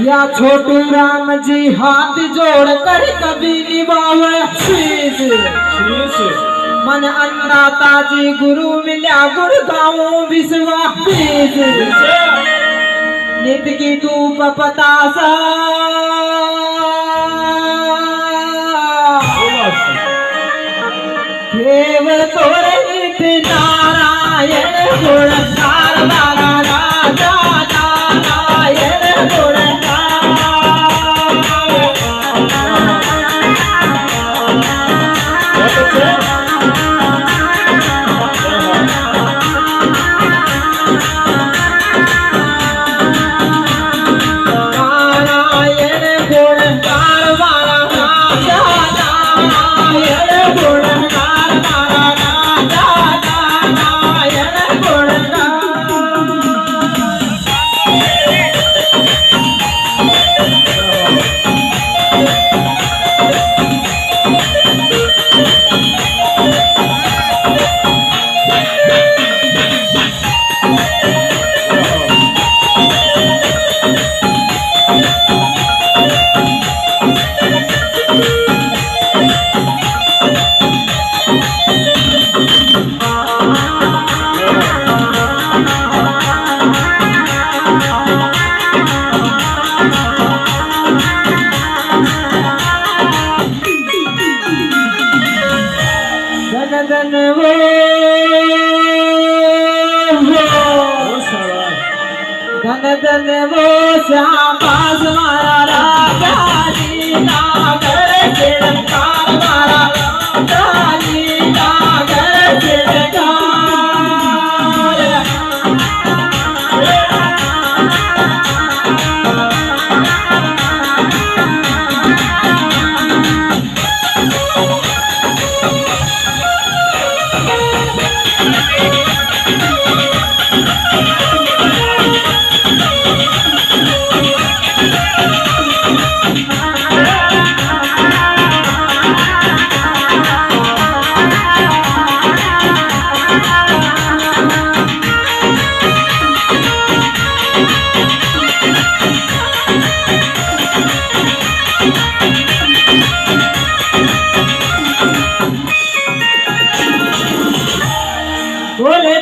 या छोटू राम जी हाथ जोड़ कर कभी मन अन्नदाता जी गुरु मिल्या गुरु गाऊं विश्वास नित की धूप पतासा देव तोरे नित नारायण गुणकार बाला राजा नारायण गुणकार धन वो श्याम पास मारा राजा जी नागर चिरंकार मारा राजा जी नागर चिरंकार बोले